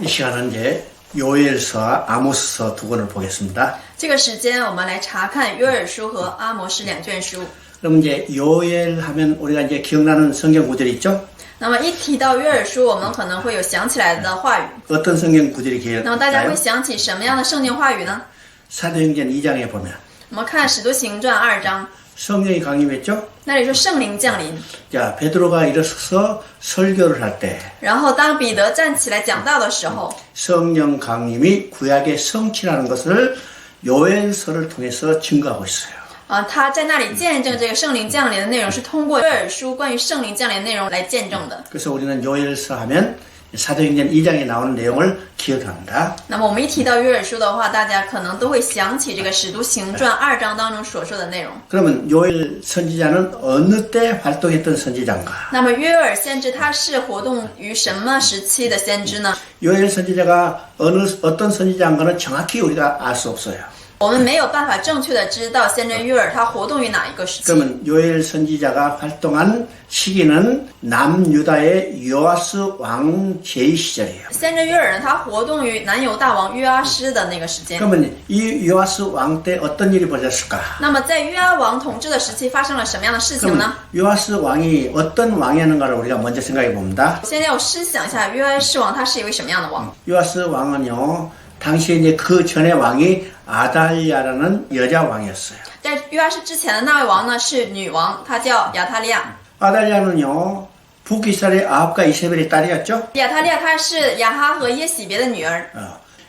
이 시간은 이제 요엘서와 아모스서 두 권을 보겠습니다. 这个时间我们来查看约珥书和阿摩司两卷书。 그럼 이제 요엘 하면 우리가 이제 기억나는 성경 구절이 있죠? 那么一提到约珥书，我们可能会有想起来的话语。 어떤 성경 구절이 那么大家会 기억나요? 想起什么样的圣经话语呢？ 사도행전 2장에 보면 我们看《使徒行传》2章， 성령이 강림했죠? 那里说圣灵降临。 자, 베드로가 일어서서 설교를 할 때 然后当彼得站起来讲道的时候， 성령 강림이 구약의 성취라는 것을 요엘서를 통해서 증거하고 있어요. 他在那里见证这个圣灵降临的内容，是通过约珥书关于圣灵降临的内容来见证的。 그래서 우리는 요엘서 하면 사도행전 2장에 나오는 내용을 기억합니다. 那么我们一提到约珥书的话，大家可能都会想起这个《使徒行传》2章当中所说的内容。 그러면 요엘 선지자는 어느 때 활동했던 선지자인가? 那么约珥先知他是活动于什么时期的先知呢？ 요엘 선지자가 어떤 선지자인가는 정확히 우리가 알 수 없어요. 我们没有办法正确的知道先知约珥他活动于哪一个时期。 그러면 요엘 선지자가 활동한 시기는 남유다의 요아스 왕 제위 시절이에요. 先知约珥呢，他活动于南犹大王约阿施的那个时间。 그러면 이 요아스 왕 때 어떤 일이 벌어졌을까? 那么在约阿王统治的时期发生了什么样的事情呢？ 요아스 왕이 어떤 왕이었는가를 우리가 먼저 생각해 봅니다. 现在我思想一下，约阿施王他是一位什么样的王？ 요아스 왕은요, 당시에 이제 그 전에 왕이 아달랴라는 여자 왕이었어요. 在约阿施之前的那位王呢是女王，她叫亚他利亚。 아달랴는요, 북이스라엘의 아합과 이세벨의 딸이었죠. 亚他利亚她是亚哈和耶洗别的女儿。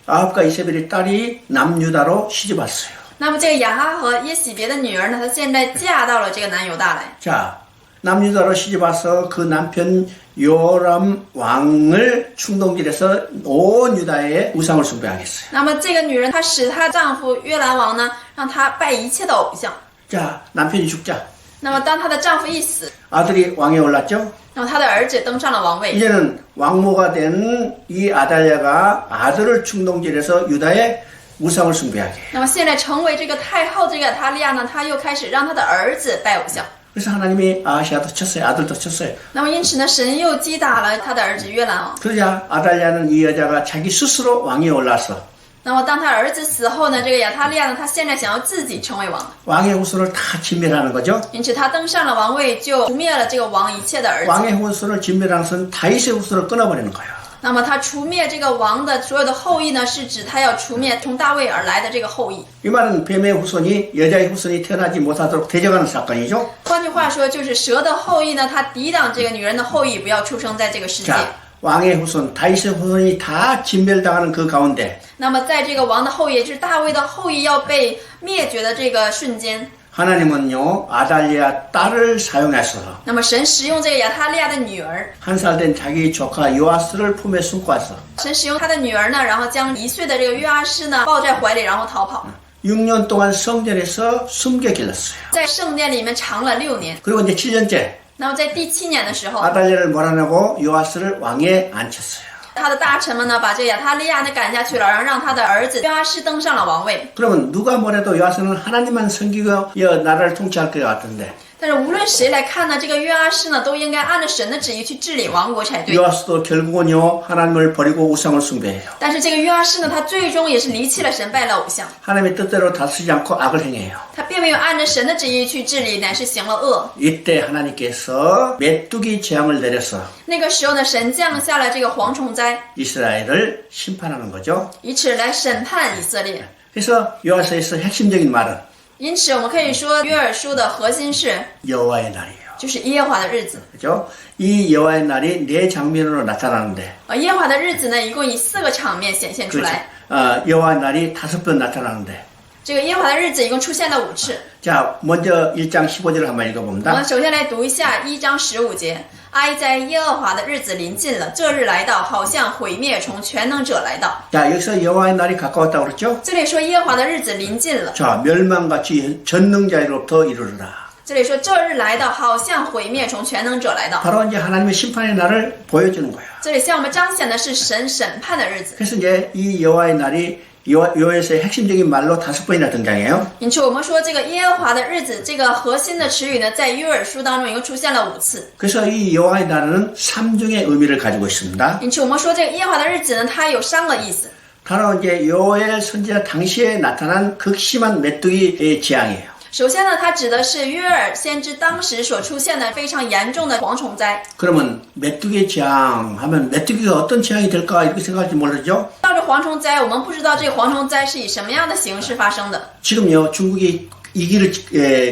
아합과 이세벨의 딸이 남유다로 시집 왔어요. 那么这个亚哈和耶洗别的女儿呢，她现在嫁到了这个南犹大来。 자, 남유다로 시집 와서 그 남편 요람 왕을 충동질해서 온 유다의 우상을 숭배하겠어요. 那么这个女人她使她丈夫约兰王呢，让他拜一切的偶像。 자, 남편이 죽자 那么当她的丈夫一死， 아들이 왕에 올랐죠. 那么她的儿子登上了王位。 이제는 왕모가 된 이 아달랴가 아들을 충동질해서 유다의 우상을 숭배하게. 那么现在成为这个太后这个亚他利亚呢，她又开始让她的儿子拜偶像。 그래서 하나님이 아시아도 쳤어요. 아들도 쳤어요. 那么因此呢，神又击打了他的儿子约兰王。 그러자 아달랴는 이 여자가 자기 스스로 왕에 올라서 那么当他儿子死后呢，这个亚他利亚呢，他现在想要自己成为王， 왕의 후손을 다 진멸하는 거죠. 因此他登上了王位，就除灭了这个王一切的儿子。 왕의 후손을 진멸하는 것은 다윗의 후손을 끊어버리는 거예요. 那么他除灭这个王的所有的后裔呢，是指他要除灭从大卫而来的这个后裔。 이 말은 뱀의 후손이 여자의 후손이 태어나지 못하도록 대적하는 사건이죠. 换句话说，就是蛇的后裔呢，他抵挡这个女人的后裔不要出生在这个世界。 자, 왕의 후손, 다윗의 후손이 다 진멸당하는 그 가운데 那么在这个王的后裔，也就是大卫的后裔要被灭绝的这个瞬间， 하나님은요 아달랴 딸을 사용해서 那么神使用这个亚他利亚的女儿， 한 살 된 자기 조카 요아스를 품에 숨고 와서 神使用他的女儿呢，然后将1岁的这个约阿施呢抱在怀里，然后逃跑， 6년 동안 성전에서 숨겨 길렀어요. 在圣殿里面藏了6年。 그리고 이제 7년째 那么在第7年的时候， 아달랴를 몰아내고 요아스를 왕에 앉혔어요. 他的大臣们呢把这个亚他利亚呢赶下去了，然后让他的儿子约阿施登上了王位。 그러면 누가 뭐래도 요아스는 하나님만 섬기고 이 나라를 통치할 것 같은데 但是无论谁来看呢，这个约阿施呢都应该按照神的旨意去治理王国才对。 요아스도 결국은요 하나님을 버리고 우상을 숭배해요. 但是这个约阿施呢，他最终也是离弃了神，拜了偶像。 하나님의 뜻대로 다스리지 않고 악을 행해요. 他并没有按照神的旨意去治理，乃是行了恶。 이때 하나님께서 메뚜기 재앙을 내려서 那个时候呢，神降下了这个蝗虫灾， 이스라엘을 심판하는 거죠. 以此来审判以色列。 그래서 요아스에서 핵심적인 말은 因此，我们可以说约珥书的核心是 여호와의 날이에요. 就是耶和华的日子。 그죠? 이 여호와의 날이 네 장면으로 나타나는데 耶和华的日子呢，一共以4个场面显现出 그렇죠? 来。 여호와의 날이 5번 나타나는데 这个耶和华的日子一共出现了5次。 자 먼저 1장 15절을 한번 我 읽어봅니다. 们首先来读一下1章15节：哀哉，耶和华的日子临近了，这日来到，好像毁灭从全能者来到。 자 여기서 여호와의 날이 가까웠다고 그랬죠? 这里说耶和华的日子临近了， 자 멸망같이 전능자로부터 이르르라. 这里说这日来到，好像毁灭从全能者来到。 바로 이제 하나님의 심판의 날을 보여주는 거야. 这里向我们彰显的是神审判的日子。 그래서 이제 이 여호와의 날이 요에서의 핵심적인 말로 5번이나 등장해요. 因此，我们说这个耶和华的日子，这个核心的词语呢，在约珥书当中一共出现了5次。 그래서 이 여호와의 날은 3종의 의미를 가지고 있습니다. 因此，我们说这个耶和华的日子呢，它有3个意思。 바로 이제 요엘 선지자 당시에 나타난 극심한 메뚜기 재앙이에요. 首先呢，它指的是约珥先知当时所出现的非常严重的蝗虫灾。 그러면 메뚜기 재앙 하면 메뚜기가 어떤 재앙이 될까 이렇게 생각할지 모르죠. 到这蝗虫灾，我们不知道这个蝗虫灾是以什么样的形式发生的。 지금요 중국이 위기를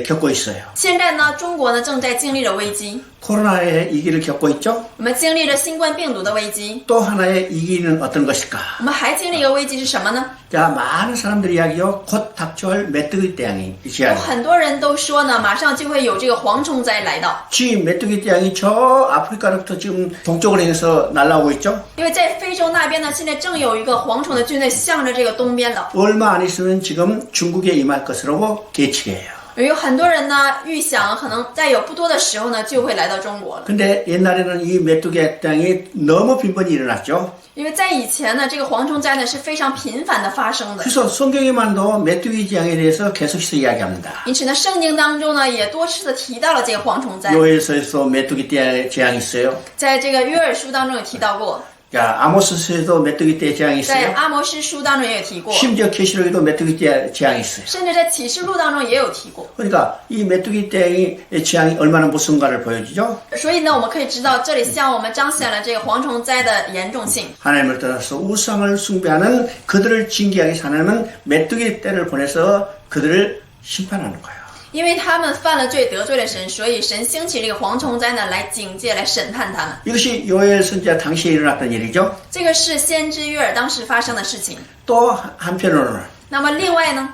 겪고 있어요. 现在呢，中国呢正在经历着危机， 코로나의 위기를 겪고 있죠. 我们经历着新冠病毒的危机， 또 하나의 위기는 어떤 것일까? 我们还经历一个危机是什么呢？ 자, 많은 사람들이 이야기요. 곧 닥쳐올 메뚜기 재앙이 有 시작. 很多人都说呢，马上就会有这个蝗虫灾来到， 지금 메뚜기 재앙이 저 아프리카로부터 지금 동쪽으로 향해서 날아오고 있죠. 因为在非洲那边呢，现在正有一个蝗虫的军队向着这个东边了。 얼마 안 있으면 지금 중국에 임할 것이라고 예측해요. 有很多人呢预想，可能在有不多的时候呢，就会来到中国了。 근데 옛날에는 이 메뚜기 재앙이 너무 빈번히 일어났죠. 因为在以前呢，这个蝗虫灾呢是非常频繁的发生的。 그래서 성경에만도 메뚜기 재앙에 대해서 계속해서 이야기합니다. 因此呢，圣经当中呢也多次的提到了这个蝗虫灾， 요에서에서 메뚜기 재앙이 있어요. 在这个约珥书当中有提到过， 자, 아모스서에도 메뚜기 재앙이 在 있어요. 阿摩司书当中也有提过， 심지어 계시록에도 메뚜기 재앙이 있어요. 甚至在启示录当中也有提过。 그러니까 이 메뚜기 재앙이 얼마나 무서운가를 보여주죠. 所以呢，我们可以知道，这里向我们彰显了这个蝗虫灾的严重性。 하나님을 떠나서 우상을 숭배하는 그들을 징계하기 위해서 하나님은 메뚜기 떼를 보내서 그들을 심판하는 거예요. 因为他们犯了罪，得罪了神，所以神兴起这个蝗虫灾呢，来警戒、来审判他们。 이것이 요엘 선지자 당시에 일어났던 일이죠. 这个是先知约珥当时发生的事情。 또 한편으로는 那么另外呢，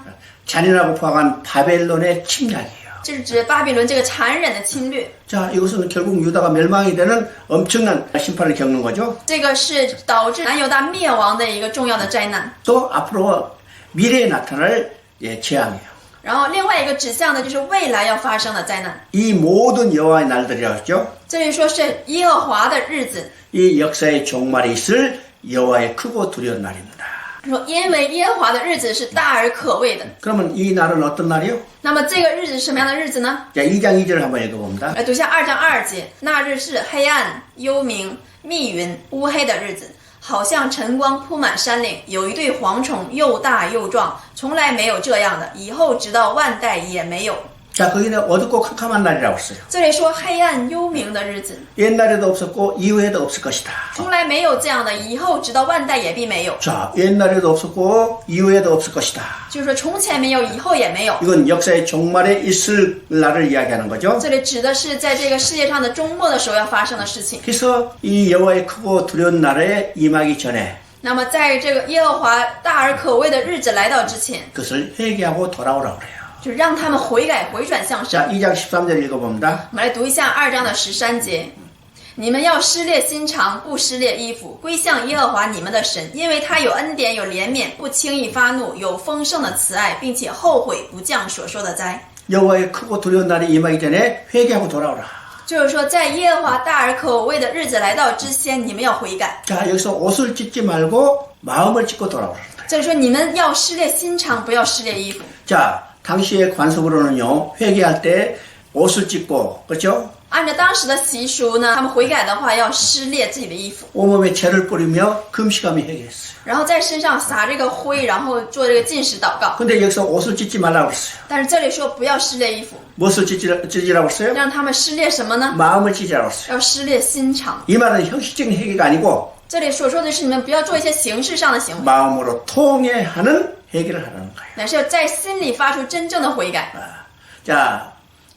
잔인하고 포악한 바벨론의 침략이에요. 就是指巴比伦这个残忍的侵略， 자, 이것은 결국 유다가 멸망이 되는 엄청난 심판을 겪는 거죠. 这个是导致南犹大灭亡的一个重要的灾难。 또 앞으로 미래에 나타날 재앙이에요. 然后另外一个指向的就是未来要发生的灾难。 이 모든 여호와의 날들이라고 했죠. 这里说是耶和华的日子， 이 역사의 종말이 있을 여호와의 크고 두려운 날입니다. 说因为耶和华的日子是大而可畏的。 그러면 이 날은 어떤 날이요? 那么这个日子是什么样的日子呢？ 자, 2장 2절을 한번 읽어봅니다. 来读一下2章2节，那日是黑暗、幽冥、密云、乌黑的日子，好像晨光铺满山岭，有一对蝗虫又大又壮，从来没有这样的，以后直到万代也没有。 자, 거기는 어둡고 캄캄한 날이라고 했어요. 这里说黑暗幽冥的日子， 옛날에도 없었고 이후에도 없을 것이다. 从来没有这样的，以后直到万代也必没有。 자, 옛날에도 없었고 이후에도 없을 것이다. 就是说从前没有，以后也没有。 이건 역사의 종말에 있을 날을 이야기하는 거죠. 这里指的是在这个世界上的终末的时候要发生的事情。 그래서 이 여호와의 크고 두려운 날에 임하기 전에 那么在这个耶和华大而可畏的日子来到之前， 그것을 회개하고 돌아오라고 그래요. 就让他们悔改回转向神。 자, 2장 13절 읽어봅니다. 我们来读一下2章的13节。你们要撕裂心肠，不撕裂衣服，归向耶和华你们的神，因为他有恩典，有怜悯，不轻易发怒，有丰盛的慈爱，并且后悔不降所说的灾。 여호와의 크고 두려운 날이 임하기 전에 회개하고 돌아오라. 就是说，在耶和华大而可畏的日子来到之前，你们要悔改。 자, 여기서 옷을 찢지 말고 마음을 찢고 돌아오라. 这里说你们要撕裂心肠，不要撕裂衣服。 자, 당시의 관습으로는요, 회개할 때 옷을 찢고, 그렇죠? 按照当时的习俗呢，他们悔改的话要撕裂自己的衣服， 온몸에 재를 뿌리며 금식하며 회개했어요. 然后在身上撒这个灰，然后做这个禁食祷告。 근데 여기서 옷을 찢지 말라고 그랬어요. 但是这里说不要撕裂衣服， 무엇을 찢으라고 했어요? 让他们撕裂什么呢？ 마음을 찢으라고 했어요. 要撕裂心肠。 이 말은 형식적인 회개가 아니고 这里所说的是你们不要做一些形式上的行为， 마음으로 통회하는 회개를 하라는 거예요. 乃是要在心里发出真正的悔改。 자,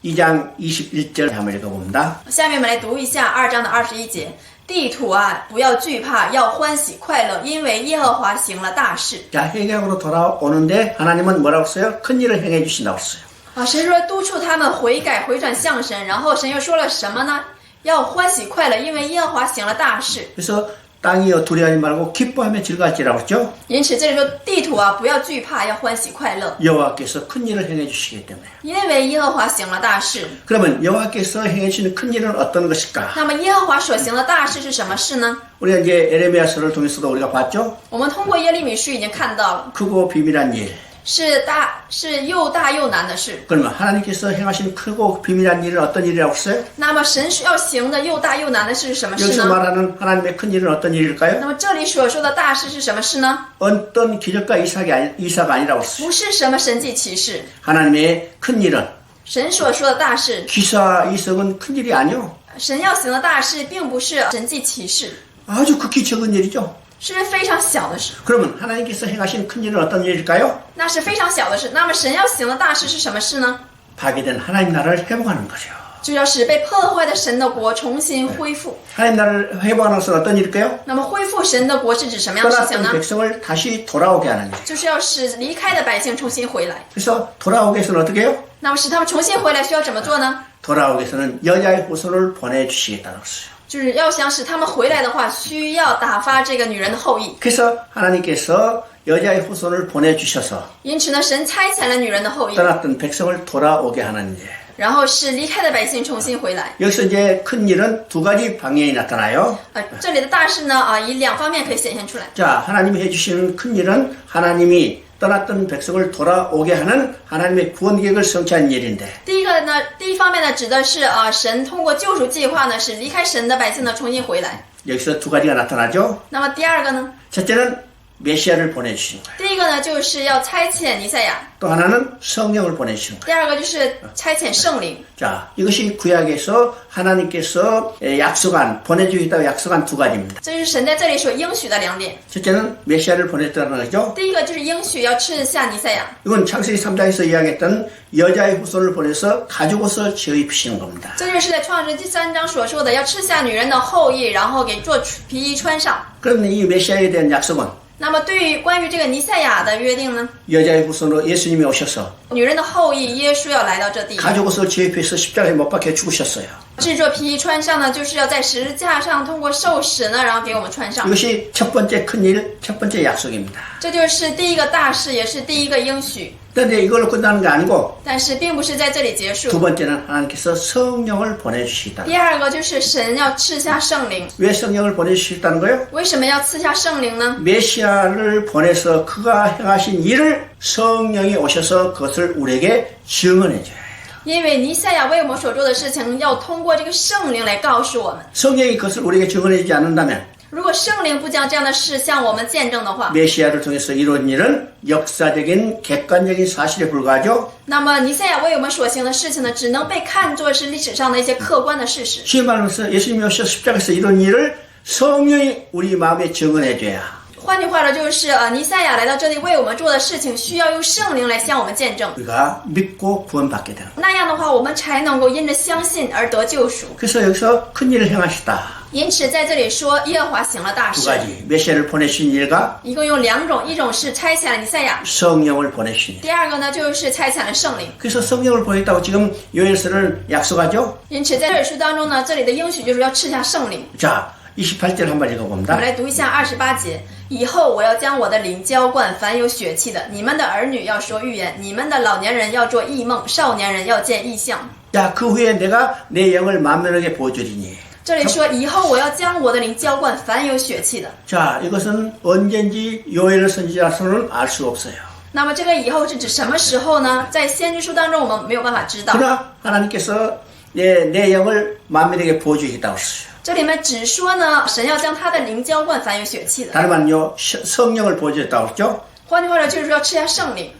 2장 21절 한번 읽어봅니다. 下面我们来读一下2章的21节。地土啊，不要惧怕，要欢喜快乐，因为耶和华行了大事。 자, 회개하고 돌아오는데 하나님은 뭐라고 했어요? 큰 일을 행해 주신다고 했어요. 啊，神说督促他们悔改回转向神，然后神又说了什么呢？要欢喜快乐，因为耶和华行了大事。 그래서 땅이여 두려워하지 말고 기뻐하며 즐거울지라고 했죠. 因此这里说地土啊，不要惧怕，要欢喜快乐， 여호와께서 큰 일을 행해 주시기 때문에. 因为耶和华行了大事。 그러면 여호와께서 행해 주시는 큰 일은 어떤 것일까? 那么耶和华所行的大事是什么事呢？ 우리가 이제 에레미야서를 통해서도 우리가 봤죠. 我们通过耶利米书已经看到了， 크고 비밀한 일. 是又大又难的事。 그러면 하나님께서 행하시는 크고 비밀한 일은 어떤 일이라고 했어요? 那么神要行的又大又难的事是什么事 여기서 呢？ 말하는 하나님의 큰 일은 어떤 那 일일까요? 么这里所说的大事是什么事呢？ 어떤 기적과 이사가 아니라고 했어요. 不是什么神迹奇事， 하나님의 큰 일은 神所说的大事， 기사 이석은 큰 일이 아니요. 神要行的大事，并不是神迹奇事， 아주 극히 적은 일이죠. 是非常小的事。 그러면 하나님께서 행하신 큰 일은 어떤 일일까요? 那是非常小的事。那么神要行的大事是什么事呢？ 파괴된 하나님 나라를 회복하는 거죠. 就要使被破坏的神的国重新恢复。 하나님 나라를 회복하는 것은 어떤 일일까요? 那么恢复神的国是指什么样的事情 떠났던 呢？ 백성을 다시 돌아오게 하는 일. 就是要使离开的百姓重新回来。 그래서 돌아오게 해서는 어떻게 해요? 那么使他们重新回来需要怎么做呢？ 돌아오게 해서는 여자의 후손을 보내주시겠다는 것이요. 就是要想使他们回来的话，需要打发这个女人的后裔。 그래서 하나님께서 여자의 후손을 보내주셔서 因此呢，神差遣了女人的后裔， 떠났던 백성을 돌아오게 하는 일. 然后使离开的百姓重新回来。 여기서 이제 큰 일은 두 가지 방향이 나타나요. 这里的大事呢，以两方面可以显现出来。 자, 하나님이 해주시는 큰 일은 하나님이 떠났던 백성을 돌아오게 하는 하나님의 구원 계획을 성취한 일인데 第一方面呢，指的是神通过救赎计划呢，使离开神的百姓呢重新回来。 여기서 두 가지가 나타나죠. 那么第二个呢？ 첫째는 메시아를 보내주신 거예요. 第一个呢，就是要差遣弥赛亚； 또 하나는 성령을 보내주신 거예요. 第二个就是差遣圣灵。 자, 이것이 구약에서 하나님께서 약속한 보내주겠다고 약속한 두 가지입니다. 这就是神在这里所应许的两点。 첫째는 메시아를 보냈다는 거죠. 第一个就是应许要赐下弥赛亚， 이건 창세기 3장에서 이야기했던 여자의 후손을 보내서 가죽옷을 지어 입히시는 겁니다. 这就是在创世记3章所说的，要赐下女人的后裔，然后给做皮衣穿上。 그런데 이 메시아에 대한 약속은 那么对于关于这个弥赛亚的约定呢？ 여자의 후손으로 예수님이 오셔서 女人的后裔耶稣要来到这地， 가죽옷을 지어 입혀서 십자가에 못 박혀 죽으셨어요. 制作皮衣穿上呢，就是要在十字架上通过受死呢，然后给我们穿上。 이것이 첫 번째 큰 일, 첫 번째 약속입니다. 这就是第一个大事，也是第一个应许。 그런데 이걸로 끝나는 게 아니고 但是并不是在这里结 두 束。 번째는 하나님께서 성령을 보내주시다. 第二个就是神要赐下圣灵。 왜 성령을 보내주시다는 거예요? 为什么要赐下圣灵呢？ 메시아를 보내서 그가 행하신 일을 성령이 오셔서 그것을 우리에게 증언해줘요. 因为弥赛亚为我们所做的事情，要通过这个圣灵来告诉我们。 성령이 그것을 우리에게 증언해주지 않는다면 如果圣灵不将这样的事向我们见证的话， 메시아를 통해서 이룬 일은 역사적인 객관적인 사실에 불과하죠. 那么弥赛亚为我们所行的事情呢，只能被看作是历史上的一些客观的事实。 쉬이 말하면서 예수님이 오셔서 십자가에서 이룬 일을 성령이 우리 마음에 증언해줘야 换句话说，就是弥赛亚来到这里为我们做的事情，需要用圣灵来向我们见证。 우리가 믿고 구원받게 되는 거예요. 那样的话，我们才能够因着相信而得救赎。 그래서 여기서 큰 일을 행하시다. 因此，在这里说耶和华行了大 두 事， 가지. 메시아를 보내신 일과 一共有两种，一种是差遣了弥赛亚， 성령을 보내신 일. 第二个呢就是差遣了圣灵。 그래서 성령을 보냈다고 지금 요엘서를 약속하죠. 因此，在这本书当中呢，这里的应许就是要赐下圣灵。 자, 28절 한번 我 읽어봅니다. 们来读一下28节。以后我要将我的灵浇灌凡有血气的，你们的儿女要说预言，你们的老年人要做异梦，少年人要见异象。 자, 그 후에 내가 내 영을 만면하게 보여주리니. 这里说，以后我要将我的灵浇灌凡有血气的。 자, 이것은 언젠지 요엘 선지자서는 알 수 없어요. 那么这个以后是指什么时候呢？在先知书当中，我们没有办法知道。 그러나 하나님께서 내 영을 만면에게 보여주겠다고 했어요. 这里面只说呢，神要将他的灵浇灌凡有血气的。 다른 말은요, 성령을 보여주겠다고 했죠. 换句话说，就是说要赐下圣灵。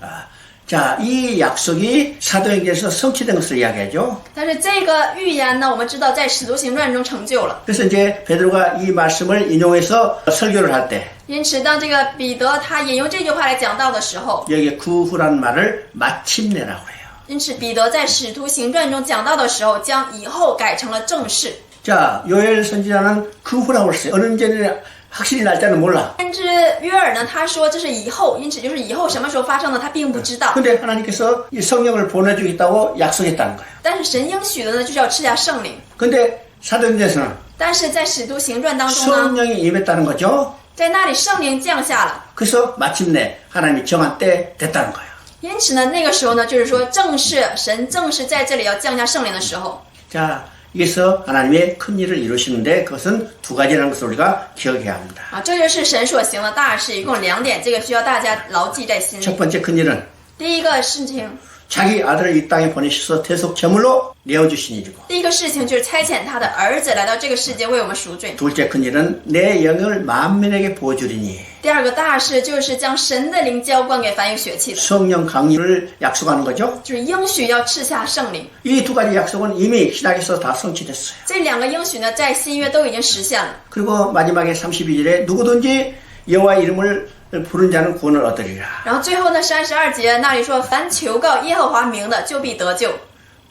자, 이 약속이 사도행전에서 성취된 것을 이야기하죠. 但是这个预言呢，我们知道在使徒行传中成就了。 그래서 이제 베드로가 이 말씀을 인용해서 설교를 할 때 因此，当这个彼得他引用这句话来讲道的时候， 여기에 그 후란 말을 마침내라고 해요. 因此彼得在使徒行传中讲道的时候，将以后改成了正式。 자, 요엘 선지자는 그 후라고 했어요. 어느 전에 확실히 날짜는 몰라. 先知约尔呢，他说这是以后，因此就是以后什么时候发生的，他并不知道。 근데 하나님께서 이 성령을 보내주겠다고 약속했다는 거예요. 但是神应许的呢，就是要赐下圣灵。 근데 사도행전에서는 但是在使徒行传当中呢， 성령이 임했다는 거죠. 在那里圣灵降下了， 그래서 마침내 하나님이 정한 때 됐다는 거예요. 因此呢，那个时候呢，就是说神正是在这里要降下圣灵的时候。 자, 여기서 하나님의 큰 일을 이루시는데 그것은 두 가지라는 것을 우리가 기억해야 합니다. 啊，这就是神所行的大事，一共2点，这个需要大家牢记在心 첫 里。 번째 큰 일은 第一个事情， 자기 아들을 이 땅에 보내셔서 대속 제물로 내어주신 일이고 第一个事情就是差遣他的儿子来到这个世界为我们赎罪。 둘째 큰 일은 내 영을 만민에게 보여주리니 第二个大事就是将神的灵浇灌给凡有血气的， 성령 강림을 약속하는 거죠. 就是应许要赐下圣灵。 이 두 가지 약속은 이미 신약에서 다 성취됐어요. 这2个应许呢，在新约都已经实现了。 그리고 마지막에 32절에 누구든지 여호와 이름을 부른 자는 구원을 얻으리라. 然后最后呢，32节那里说，凡求告耶和华名的，就必得救。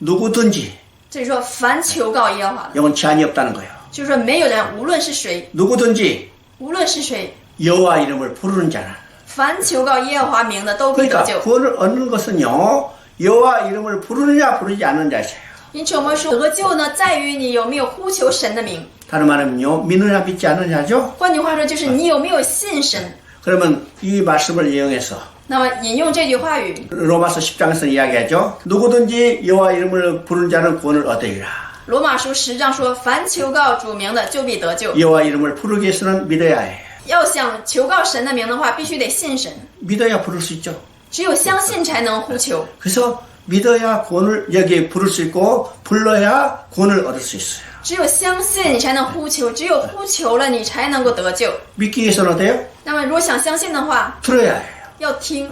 누구든지 这里说凡求告耶和华的， 영은 제한이 없다는 거예요. 就是说没有人，无论是谁， 누구든지 无论是谁， 여호와 이름을 부르는 자는 凡求告耶和华名的，都必得 그러니까 救。 구원을 얻는 것은요 여호와 이름을 부르느냐 부르지 않느냐예요. 因此我们说得救呢，在于你有没有呼求神的名。 다른 말은요 믿느냐 믿지 않느냐죠. 换句话说，就是你有没有信神。 그러면 이 말씀을 이용해서 那么引用这句话语， 로마서 10장에서 이야기하죠. 누구든지 여호와 이름을 부르는 자는 구원을 얻으리라. 罗马书10章说，凡求告主名的，就必得救。 여호와 이름을 부르기 위해서는 믿어야 해요. 要想求告神的名的话，必须得信神， 믿어야 부를 수 있죠. 只有相信才能呼求。 그래서 믿어야 구원을 여기 부를 수 있고 불러야 구원을 얻을 수 있어요. 只有相信你才能呼求，只有呼求了你才能够得救。 믿기 위해서는 어때요? 那么如果想相信的话， 들어야 해요. 要听，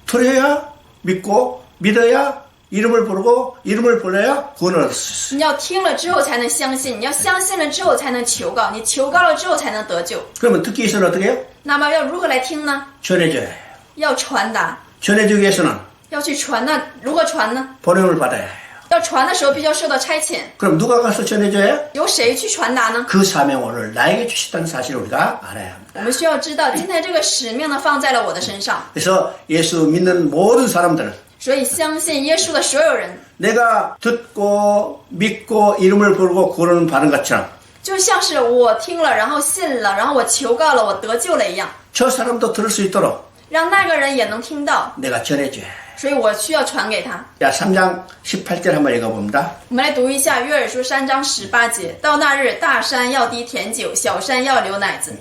들어야 믿고 믿어야 이름을 부르고 이름을 불러야 구원을 얻을 수 있어요. 你要听了之后才能相信，你要相信了之后才能求告，你求告了之后才能得救。 그러면 듣기 위해서는 어떻게 해요? 那么要如何来听呢？ 전해줘야 해요. 要传达， 전해주기 위해서는 要去传。那如何传呢？ 보냄을 받아야 해요. 要传的时候必须要受到差遣， 그럼 누가 가서 전해줘야 해요? 由谁去传达呢？ 그 사명을 나에게 주셨다는 사실을 우리가 알아야 합니다. 我们需要知道，今天这个使命呢放在了我的身上， 그래서 예수 믿는 모든 사람들은 所以相信耶稣的所有人， 내가 듣고 믿고 이름을 부르고 구원을 받은 것처럼 就像是我听了，然后信了，然后我求告了，我得救了一样， 저 사람도 들을 수 있도록 让那个人也能听到， 내가 전해줘야 해요. 所以我需要传给他。 자, 3장 18절 한번 읽어봅니다. 我们来读一下约珥书3章18节：到那日，大山要滴甜酒，小山要流奶子，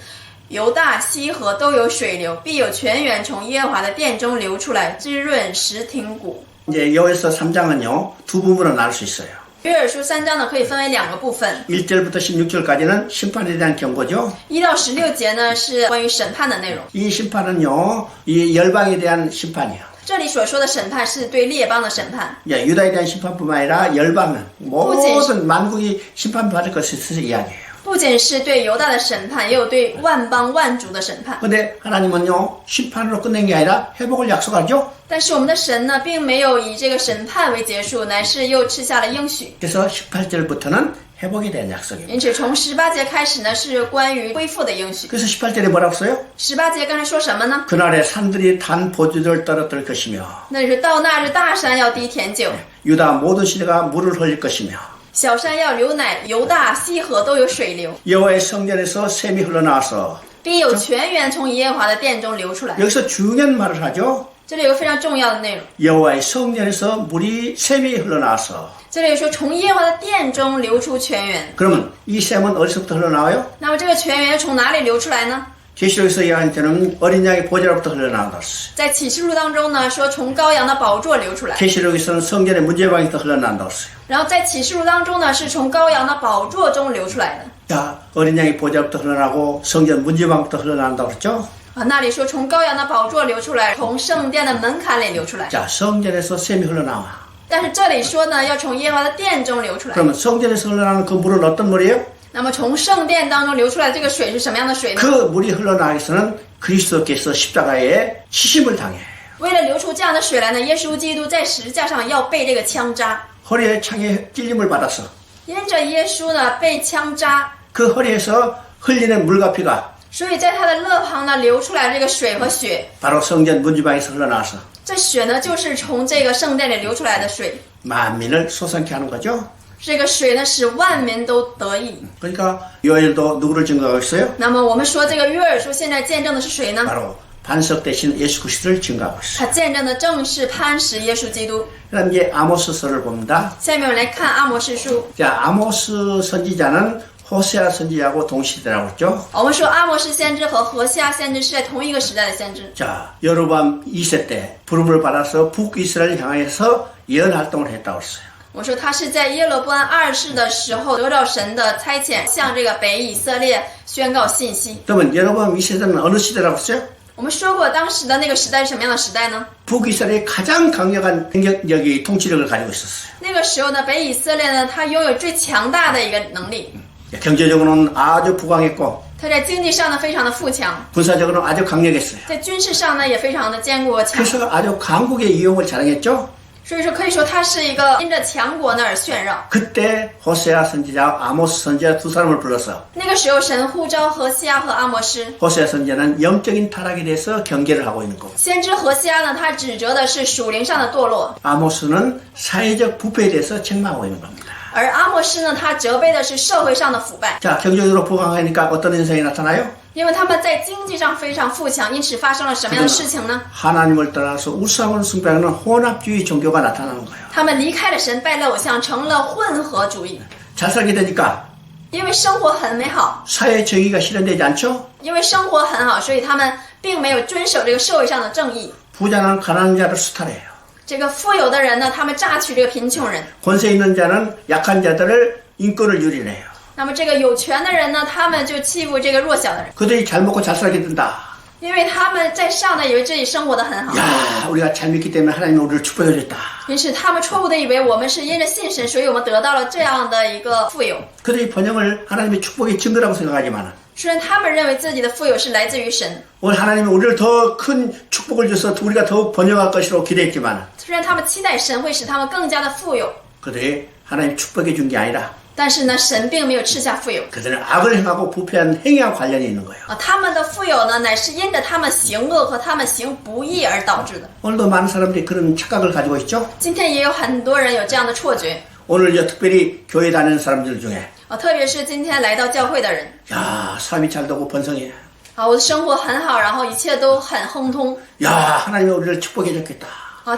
犹大、西河都有水流，必有泉源从耶和华的殿中流出来，滋润石亭谷。 이제 여기서 3장은요, 두 부분으로 나눌 수 있어요. 约珥书3章呢，可以分为2个部分， 1절부터 16절까지는 심판에 대한 경고죠. 1到16节呢是关于审判的内容。 이 심판은요, 이 열방에 대한 심판이에요. 这里所说的审判是对列邦的审判， 예, 유다에 대한 심판뿐만 아니라 열방은 모든 만국이 심판받을 것에 대해서 이야기해요. 不仅是对犹大的审判，也有对万邦万族的审判。 근데 하나님은요, 심판으로 끝낸 게 아니라 회복을 약속하죠. 但是我们的神呢，并没有以这个审判为结束，乃是又赐下了应许。 그래서 18절부터는 회복에 대한 약속입니다. 因此，从18节开始呢，是关于恢复的应许。 그래서 18절에 뭐라고 써요? 18节刚才说什么呢？ 그날에 산들이 단 보주들을 떨어뜨릴 것이며 那就是到那日，大山要滴甜酒， 유다 모든 시대가 물을 흘릴 것이며 小山要流奶，犹大、西河都有水流， 여호와의 성전에서 샘이 흘러나와서 必有泉源从耶和华的殿中流出来。 여기서 중요한 말을 하죠. 这里有个非常重要的内容， 여호와의 성전에서 물이 샘이 흘러나와서 这里说从耶和华的殿中流出泉源。 그러면 이 샘은 어디서부터 흘러나와요? 那么这个泉源从哪里流出来呢？ 계시록에서 이야기한 때는 어린 양의 보좌로부터 흘러나온다 했어요. 在启示录当中呢，说从羔羊的宝座流出来。 계시록에서는 성전의 문제방에서 흘러나온다고 했어요. 然后在启示录当中呢，是从羔羊的宝座中流出来的。 자, 어린 양의 보좌로부터 흘러나고 성전 문제방부터 흘러나온다고 그랬죠? 啊，那里说从羔羊的宝座流出来，从圣殿的门槛里流出来。 자, 성전에서 샘이 흘러나와. 但是这里说呢，要从耶和华的殿中流出来。 그러면 성전에서 흘러나오는 그 물은 어떤 물이에요? 那么从圣殿当中流出来这个水是什么样的水呢？ 그 물이 흘러나가기 위해서는 그리스도께서 십자가에 치심을 당해. 为了流出这样的水来呢，耶稣基督在十字架上要被这个枪扎， 허리에 창에 찔림을 받았어. 因着耶稣呢被枪扎， 그 허리에서 흘리는 물과 피가 所以在他的肋旁呢流出来这个水和血。 바로 성전 문지방에서 흘러나와서 这血呢就是从这个圣殿里流出来的水， 만민을 소상케 하는 거죠. 这个水呢使万民都得益。 그러니까 요엘도 누구를 증거하고 있어요? 那么我们说这个约珥书现在见证的是谁呢？ 바로 반석 대신 예수 그리스도를 증거하고 있어요. 他见证的正是磐石耶稣基督。 그럼 이제 아모스서를 봅니다. 下面我们来看阿摩司书。 자, 아모스 선지자는 호세아 선지자하고 동시대라고 했죠. 我们说阿摩司先知和何西阿先知是在同一个时代的先知。 자, 여로밤 2세 때 부름을 받아서 북이스라엘 향해서 예언 활동을 했다고 했어요. 我说他是在耶罗波安二世的时候得到神的差遣，向这个北以色列宣告信息。 그러면 여로밤 2세대는 어느 시대라고 했어요? 我们说过当时的那个时代是什么样的时代呢？ 북이스라엘이 가장 강력한 행정력이 통치력을 가지고 있었어요. 那个时候呢，北以色列呢，它拥有最强大的一个能力， 경제적으로는 아주 부강했고 它在经济上呢非常的富强， 군사적으로는 아주 강력했어요. 在军事上呢也非常的坚固和强。 그래서 아주 강국의 이용을 자랑했죠. 所以说可以说它是一个因着强国呢而炫耀。 그때 호세아 선지자, 아모스 선지자 두 사람을 불러서 那个时候神呼召何西阿和阿摩司， 호세아 선지자는 영적인 타락에 대해서 경계를 하고 있는 거고 先知何西阿呢，他指责的是属灵上的堕落， 아모스는 사회적 부패에 대해서 책망하고 있는 겁니다. 而阿摩司呢，他责备的是社会上的腐败， 자, 경제적으로 부강하니까 어떤 현상이 나타나요? 因为他们在经济上非常富强，因此发生了什么样的事情呢？ 하나님을 떠나서 우상을 숭배하는 혼합주의 종교가 나타나는 거예요. 他们离开了神，拜了偶像，成了混合主义。 잘 살게 되니까 因为生活很美好， 사회 정의가 실현되지 않죠? 因为生活很好，所以他们并没有遵守这个社会上的正义。 부자는 가난한 자를 수탈해요. 这个富有的人呢，他们榨取这个贫穷人； 권세 있는 자는 약한 자들을 인권을 유린해요. 那么这个有权的人呢，他们就欺负这个弱小的人， 그들이 잘 먹고 잘 살게 된다. 因为他们在上呢以为自己生活的很好， 야, 우리가 잘 믿기 때문에 하나님이 우리를 축복해줬다. 因此他们错误的以为我们是因着信神，所以我们得到了这样的一个富有。 그들이 번영을 하나님의 축복의 증거라고 생각하지만 虽然他们认为自己的富有是来自于神， 오늘 하나님이 우리를 더 큰 축복을 줘서 우리가 더욱 번영할 것이라고 기대했지만 虽然他们期待神会使他们更加的富有， 그들이 하나님 축복해 준 게 아니라 但是呢，神并没有赐下富有。 그들은 악을 행하고 부패한 행위와 관련이 있는 거예요. 他们的富有呢，乃是因着他们行恶和他们行不义而导致的。 오늘도 많은 사람들이 그런 착각을 가지고 있죠. 今天也有很多人有这样的错觉， 오늘 특별히 교회 다니는 사람들 중에 特别是今天来到教会的人， 야, 삶이 잘 되고 번성해. 我的生活很好，然后一切都很亨通， 야, 하나님이 우리를 축복해 줬겠다.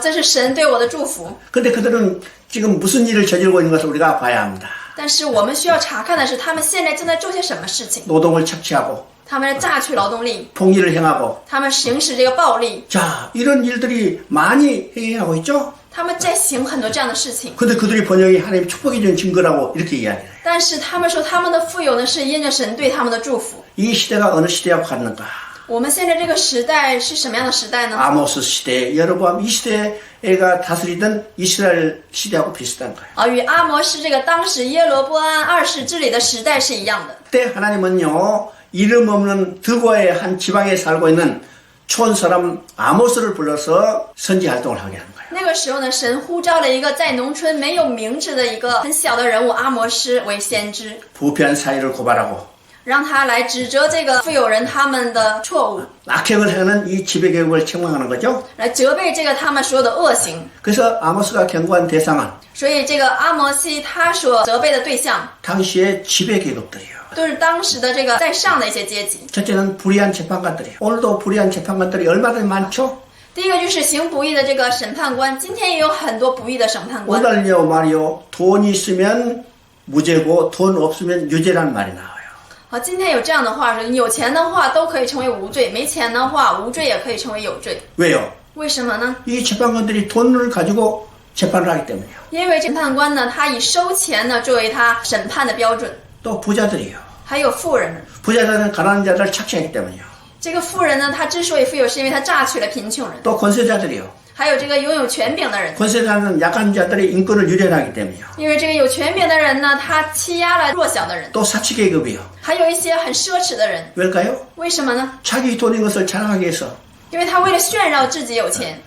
这是神对我的祝福。 근데 그들은 지금 무슨 일을 저지르고 있는 것을 우리가 봐야 합니다. 但是我们需要查看的是，他们现在正在做些什么事情？ 노동을 착취하고 他们在榨取劳动力， 폭리를 행하고 他们行使这个暴力， 자, 이런 일들이 많이 행하고 있죠. 他们在行很多这样的事情。 근데 그들이 번영이 하나님 축복해 준 증거라고 이렇게 이야기해요. 但是他们说他们的富有呢，是因着神对他们的祝福。 이 시대가 어느 시대하고 같는가? 我们现在这个时代是什么样的时代呢？ 아모스 시대, 여로보암 이 시대가 다스리던 이스라엘 시대하고 비슷한 거예요. 与阿摩司这个当时耶罗波安二世治理的时代是一样的。 그때 하나님은요, 이름 없는 드고의 한 지방에 살고 있는 촌 사람 아모스를 불러서 선지 활동을 하게 하는 거예요. 那个时候呢，神呼召了一个在农村没有名字的一个很小的人物阿摩司为先知， 부패한 사회를 고발하고 让他来指责这个富有人他们的错误， 악행을 하는 이 지배계급을 책망하는 거죠. 来责备这个他们所有的恶行。 그래서 아모스가 경고한 대상은 所以这个阿摩司他所责备的对象， 당시의 지배계급들이에요. 都是当时的这个在上的一些阶级。 첫째는 불의한 재판관들이에요. 오늘도 불의한 재판관들이 얼마나 많죠? 第一个就是行不义的这个审判官，今天也有很多不义的审判官。 오늘요 말이요, 돈이 있으면 무죄고 돈 없으면 유죄라는 말이 나와요. 今天有这样的话说，你有钱的话都可以成为无罪，没钱的话无罪也可以成为有罪。 왜요? 为什么呢？ 이 재판관들이 돈을 가지고 재판을 하기 때문이에요. 因为审判官呢，他以收钱呢作为他审判的标准。 또 부자들이요. 还有富人们， 부자들은 가난한 자들을 착취하기 때문이요. 这个富人呢，他之所以富有，是因为他榨取了贫穷人。 또 권세자들이요. 还有这个拥有权柄的人， 권세자는 약한 자들의 인권을 유린하기 때문이요. 因为这个有权柄的人呢，他欺压了弱小的人。 또 사치계급이요. 还有一些很奢侈的人， 왜일까요? 为什么呢？ 자기 돈인 것을 자랑하기 위해서 因为他为了炫耀自己有钱，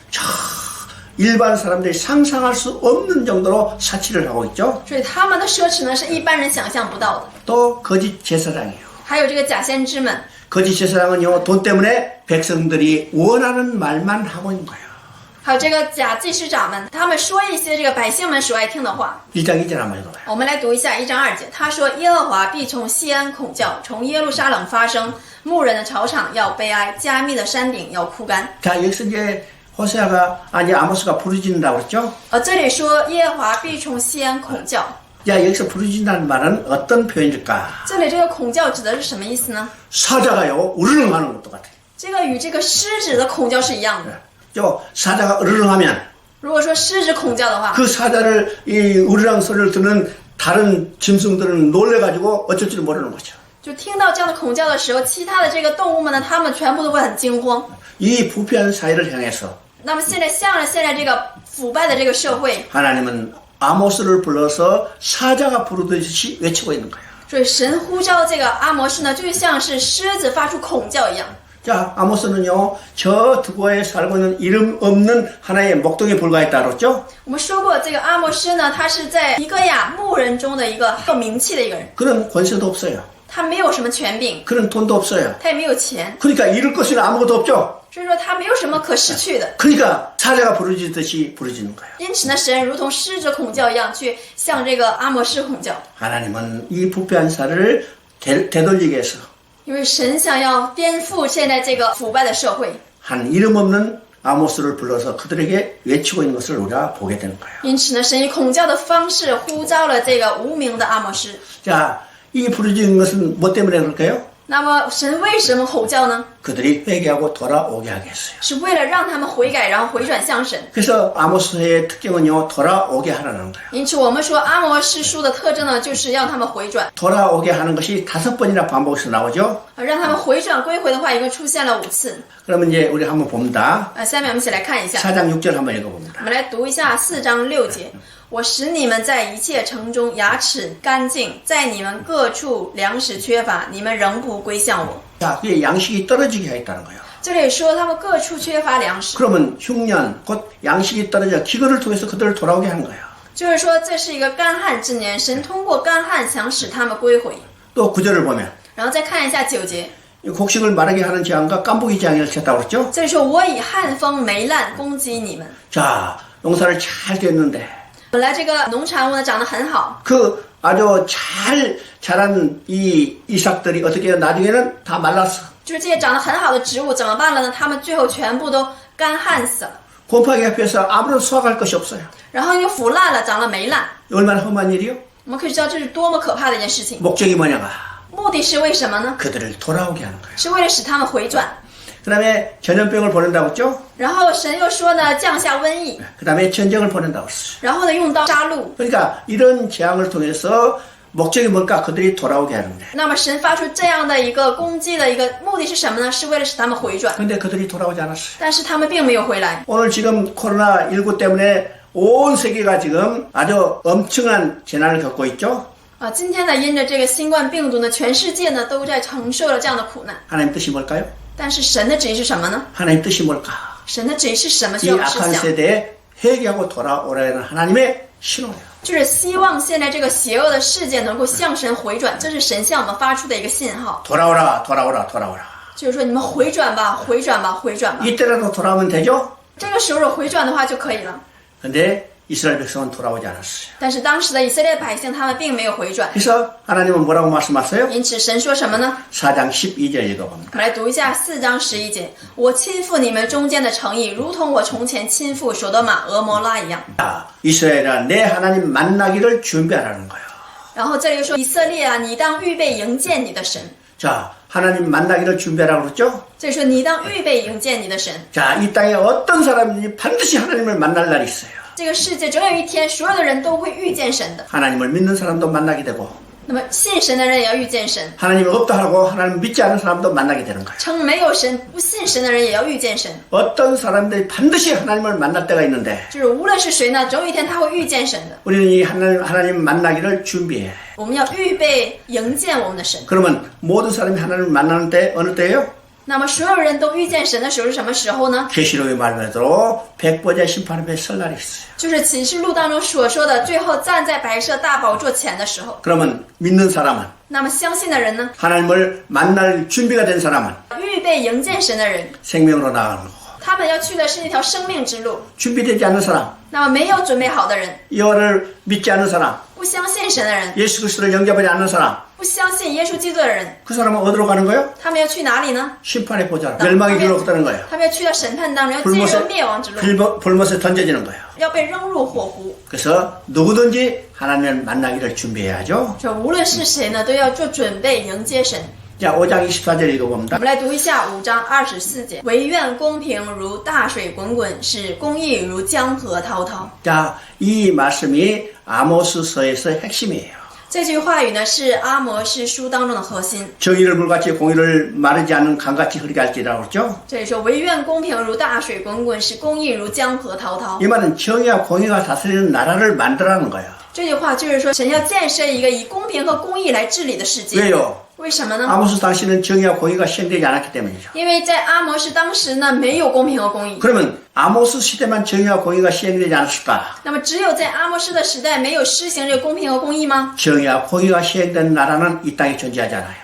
일반 사람들이 상상할 수 없는 정도로 사치를 하고 있죠. 所以他们的奢侈呢是一般人想象不到的。 또 거짓 제사장이요. 还有这个假先知们， 거짓 제사장은요, 돈 때문에 백성들이 원하는 말만 하고 있는 거예요. 还有这个假祭司长们，他们说一些这个百姓们所爱听的话。 2장 2절 한번 읽어봐요. 我们来读一下1章2节，他说：“耶和华必从西安恐叫，从耶路撒冷发声，牧人的草场要悲哀，加密的山顶要枯干。” 자, 여기서 이제 호세아가 아니 아모스가 부르짖는다고 그랬죠? 这里说耶和华必从西安恐叫， 자, 여기서 부르짖는다는 말은 어떤 표현일까? 这里这个恐叫指的是什么意思呢？ 사자가요 으르렁하는 것도 같아요. 这个与这个狮子的恐叫是一样的。 저 사자가 으르렁하면 如果说狮子恐叫的话， 그 사자를 이 으르렁 소리를 듣는 다른 짐승들은 놀래가지고 어쩔 줄 모르는 거죠. 就听到这样的恐叫的时候，其他的这个动物们呢，它们全部都会很惊慌。 이 부패한 사회를 향해서 那么现在向着现在这个腐败的这个社会， 하나님은 아모스를 불러서 사자가 부르듯이 외치고 있는 거예요. 所以神呼召这个阿摩斯呢，就像是狮子发出恐叫一样。 자, 아모스는요, 저 두고에 살고 있는 이름 없는 하나의 목동에 불과했다 그랬죠? 我们说过，这个阿摩斯呢，他是在尼哥亚牧人中的一个很有名气的一个人， 그런 권세도 없어요. 他没有什么权柄， 그런 돈도 없어요. 他也没有钱， 그러니까 잃을 것은 아무것도 없죠? 所以说他没有什么可失去的。 그러니까 사자가 부르짖듯이 부르짖는 거예요. 因此呢，神如同狮子恐叫一样，去向这个阿摩斯恐叫。 하나님은 이 부패한 사를 되돌리기 위해서 因为神想要颠覆现在这个腐败的社会， 한 이름 없는 아모스를 불러서 그들에게 외치고 있는 것을 우리가 보게 되는 거예요. 因此呢，神以恐叫的方式呼召了这个无名的阿摩斯。 자, 이 부르짖는 것은 뭐 때문에 그럴까요? 那么神为什么吼叫呢？ 그들이 회개하고 돌아오게 하게 했어요. 是为了让他们悔改，然后回转向神。 그래서 아모스의 특징은요, 돌아오게 하라는 거예요. 因此，我们说阿摩斯书的特征呢，就是让他们回转。 돌아오게 하는 것이 5번이나 반복해서 나오죠. 让他们回转归回的话，一共出现了5次。 그러면 이제 우리 한번 봅니다. 下面我们一起来看一下， 4장 6절 한번 읽어봅니다. 我们来读一下4章6节。我使你们在一切城中牙齿干净，在你们各处粮食缺乏，你们仍不归向我。 자, 그게 양식이 떨어지게 하겠다는 거예요. 这里说他们各处缺乏粮食， 그러면 흉년, 곧 양식이 떨어져 기근을 통해서 그들을 돌아오게 하는 거예요. 就是说这是一个干旱之年，神通过干旱想使他们归回。 또 9절을 보면 然后再看一下9节， 이 곡식을 마르게 하는 재앙과 깐부기 재앙을 쳤다고 그랬죠? 这里说我以旱风霉烂攻击你们。 자, 농사를 잘 됐는데 本来这个农产物呢长得很好， 그 아주 잘 자란 이 이삭들이 어떻게 해요? 나중에는 다 말랐어. 就是这些长得很好的植物怎么办了呢？它们最后全部都干旱死了， 곰팡이 앞에서 아무런 수확할 것이 없어요. 然后又腐烂了，长了霉烂。 얼마나 험한 일이요? 我们可以知道这是多么可怕的一件事情。 목적이 뭐냐가 目的是为什么呢？ 그들을 돌아오게 하는 거예요. 是为了使他们回转。 그 다음에 전염병을 보낸다고 했죠? 然后神又说呢，降下瘟疫， 그 다음에 전쟁을 보낸다고 했어요. 然后呢用刀杀戮。 그러니까 이런 재앙을 통해서 목적이 뭘까? 그들이 돌아오게 하는 거예요. 那么神发出这样的一个攻击的一个目的是什么呢？是为了使他们回转， 근데 그들이 돌아오지 않았어요. 但是他们并没有回来。 오늘 지금 코로나19 때문에 온 세계가 지금 아주 엄청난 재난을 겪고 있죠? 今天呢，因着这个新冠病毒呢，全世界呢都在承受了这样的苦难。 하나님 뜻이 뭘까요? 但是神的旨意是什么呢？ 하나님 뜻이 뭘까? 神的旨意是什么？需 이 要我们思 악한 想， 세대에 회개하고 돌아오라는 하나님의 신호예요. 就是希望现在这个邪恶的世界能够向神回转，这是神向我们发出的一个信号， 돌아오라, 돌아오라, 돌아오라. 就是说你们回转吧，回转吧，回转吧。 이때라도 돌아오면 되죠? 这个时候回转的话就可以了。 근데 이스라엘 백성은 돌아오지 않았어요. 但是当时的以色列百姓他们并没有回转， 그래서 하나님은 뭐라고 말씀하세요? 因此神说什么呢？ 4장 12절 읽어봅니다. 我们来读一下4章11节：我亲附你们中间的城邑，如同我从前亲附所多玛、俄摩拉一样。 자, 이스라엘아, 내 하나님 만나기를 준비하라는 거예요. 然后这里又说：以色列啊，你当预备迎接你的神。 자, 하나님 만나기를 준비하라고 그랬죠? 这里说你当预备迎接你的神。 자, 이 땅에 어떤 사람이든지 반드시 하나님을 만날 날이 있어요. 这个世界总有一天，所有的人都会遇见神的。 하나님을 믿는 사람도 만나게 되고 那么信神的人也要遇见神， 하나님이 없다 하고 하나님 믿지 않는 사람도 만나게 되는 거예요. 称没有神、不信神的人也要遇见神。 어떤 사람들이 반드시 하나님을 만날 때가 있는데 就是无论是谁呢，总有一天他会遇见神的。 우리는 이 하나님 만나기를 준비해. 我们要预备迎接我们的神。 그러면 모든 사람이 하나님을 만나는 때 어느 때예요? 那么所有人都遇见神的时候是什么时候呢？ 계시록의 말대로 백보자 심판 앞에 설 날이 있어요. 就是启示录当中所说的，最后站在白色大宝座前的时候。 그러면 믿는 사람은 那么相信的人呢？ 하나님을 만날 준비가 된 사람은 预备迎接神的人， 생명으로 나아가는 거고 他们要去的是那条生命之路。 준비되지 않는 사람, 那么没有准备好的人， 여호와를 믿지 않는 사람, 不相信神的人， 예수 그리스도를 영접하지 않는 사람, 不相信耶稣基督的人， 그 사람은 어디로 가는 거예요? 他们要去哪里呢？ 심판의 보좌로, 멸망의 길로 갔다는 거예요. 他们要去到审判当中，要进入灭亡之路， 불못에 던져지는 거예요. 要被扔入火湖。 그래서 누구든지 하나님을 만나기를 준비해야죠. 这无论是谁呢，都要做准备迎接神。 자, 5장 24절 我 읽어봅니다. 们来读一下5章24节：唯愿公平如大水滚滚，使公义如江河滔滔。 자, 이 말씀이 아모스서에서의 핵심이에요. 这句话语呢，是阿摩司书当中的核心。 정의를 물같이 공의를 마르지 않는 강같이 흐르게 할지라고 그랬죠. 这里说唯愿公平如大水滚滚，使公义如江河滔滔。 이 말은 정의와 공의가 다스리는 나라를 만들라는 거예요. 这句话就是说，神要建设一个以公平和公义来治理的世界。 왜요? 为什么呢？ 아모스 당시는 정의와 공의가 시행되지 않았기 때문이죠. 因为在阿摩司当时呢，没有公平和公义。 그러면 아모스 시대만 정의와 공의가 시행되지 않았을까? 那么只有在阿摩司的时代没有施行这个公平和公义吗？ 정의와 공의가 시행된 나라는 이 땅에 존재하지 않아요.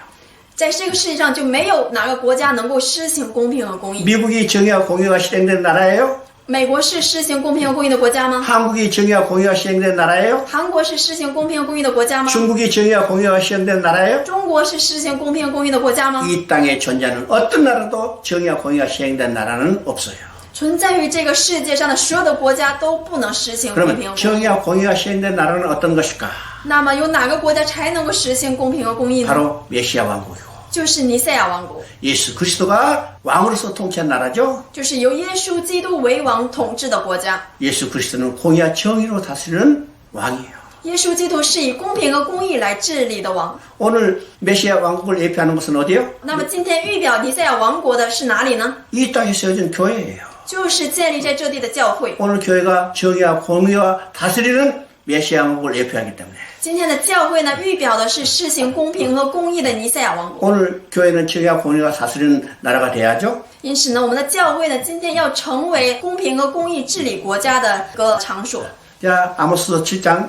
在这个世界上就没有哪个国家能够施行公平和公义。 미국이 정의와 공의가 시행된 나라예요? 美国是施行公平和公义的国家吗？ 한국이 정의와 공의가 시행된 나라예요? 韩国是施行公平和公义的国家吗？ 중국이 정의와 공의가 시행된 나라예요? 中国是施行公平和公义的国家吗？ 이 땅에 존재하는 어떤 나라도 정의와 공의가 시행된 나라는 없어요. 存在于这个世界上的所有的国家都不能实行公平 그러면 和公义。 정의와 공의가 시행된 나라는 어떤 것일까? 那么有哪个国家才能够实行公平和公义呢？ 바로 메시아 왕국이고 就是尼赛亚王国， 예수 그리스도가 왕으로서 통치한 나라죠. 就是由耶稣基督为王统治的国家。 예수 그리스도는 공의와 정의로 다스리는 왕이에요. 耶稣基督是以公平和公义来治理的王。 오늘 메시아 왕국을 예표하는 것은 어디예요? 那么今天预表尼赛亚王国的是哪里呢？ 이 땅에 세워진 교회예요. 就是建立在这地的教会。 오늘 교회가 정의와 공의와 다스리는 메시아 왕국을 예표하기 때문에 今天的教会呢，预表的是施行公平和公义的尼赛亚王国。 오늘 교회는 정의와 공의가 다스리는 나라가 돼야죠. 因此呢，我们的教会呢，今天要成为公平和公义治理国家的一个场所。 자, 아모스 7장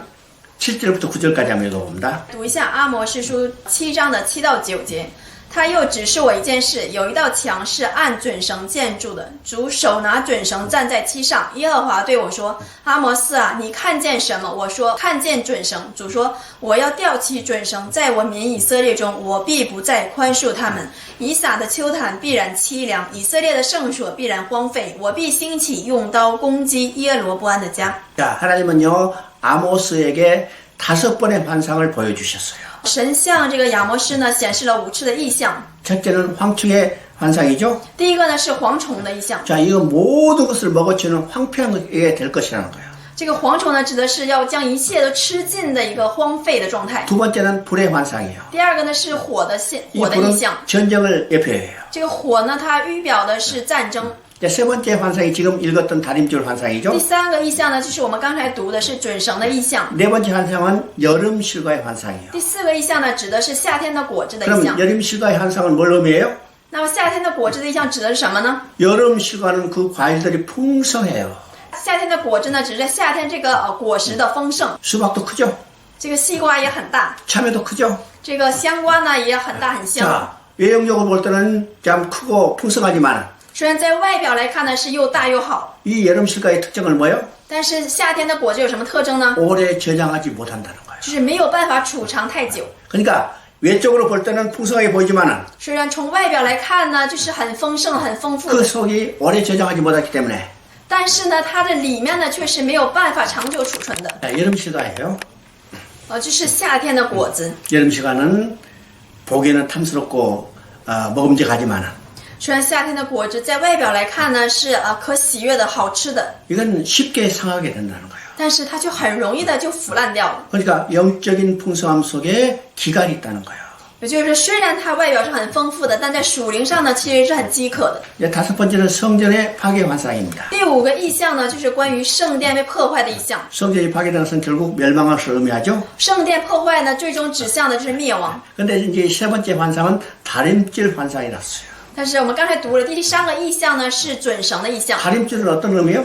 7절부터 9절까지 한번 읽어봅니다. 读一下阿摩司书7章的7到9节。他又指示我一件事，有一道墙是按准绳建筑的，主手拿准绳站在其上。耶和华对我说：“阿摩斯啊，你看见什么？”我说：“看见准绳。”主说：“我要吊起准绳，在我民以色列中，我必不再宽恕他们。以撒的丘坛必然凄凉，以色列的圣所必然荒废。我必兴起用刀攻击耶罗波安的家。” 자, 하나님은요, 아모스에게 5번의 환상을 보여주셨어요. 神向这个亚摩斯呢显示了5次的异象。 첫째는 황충의 환상이죠. 第一个呢是蝗虫的异象。 자, 이거 모든 것을 먹어치는 황폐하게 될 것이라는 거예요. 这个蝗虫呢，指的是要将一切都吃尽的一个荒废的状态。 두 번째는 불의 환상이에요. 第二个呢是火的이 意 불은 象。 전쟁을 예표해요. 这个火呢，它预表的是战争。 자, 세 번째 환상이 지금 읽었던 다림줄 환상이죠. 第三个意象呢，就是我们刚才读的是准绳的意象。 네 번째 환상은 여름 실과의 환상이에요. 第四个意象呢，指的是夏天的果子的意 그럼 象。 여름 실과의 환상은 뭘 의미해요? 那么夏天的果子的意象指的是什么呢？ 여름 실과는 그 과일들이 풍성해요. 夏天的果子呢，指的是夏天这个果实的丰盛。 수박도 크죠? 这个西瓜也很大， 참외도 크죠? 这个香瓜呢也很大很香。 자, 외형적으로 볼 때는 참 크고 풍성하지만 虽然在外表来看呢是又大又好， 이 여름 실과의 특징은 뭐예요? 但是夏天的果子有什么特征呢？ 오래 저장하지 못한다는 거예요. 就是没有办法储藏太久。 그러니까 외적으로 볼 때는 풍성하게 보이지만 虽然从外表来看呢，就是很丰盛、很丰富 그 的， 속이 오래 저장하지 못했기 때문에 但是呢，它的里面呢却是没有办法长久储存的。 자, 여름 실과예요. 这是夏天的果子。 여름 실과는 보기에는 탐스럽고 먹음직하지만 虽然夏天的果子在外表来看呢是可喜悦的、好吃的， 이건 쉽게 상하게 된다는 거예요. 但是它就很容易的就腐烂掉了。 그러니까 영적인 풍성함 속에 기갈이 있다는 거예요. 也就是说，虽然它外表是很丰富的，但在属灵上呢其实是很饥渴的。 이제 다섯 번째는 성전의 파괴 환상입니다. 第5个意象呢，就是关于圣殿被破坏的意象。 성전이 파괴되는 것은 결국 멸망을 의미하죠. 圣殿破坏呢，最终指向的就是灭亡。 근데 이제 세 번째 환상은 다림질 환상이 났어요. 但是我们刚才读了第3个意象呢，是准绳的意象。 다림질은 어떤 의미요?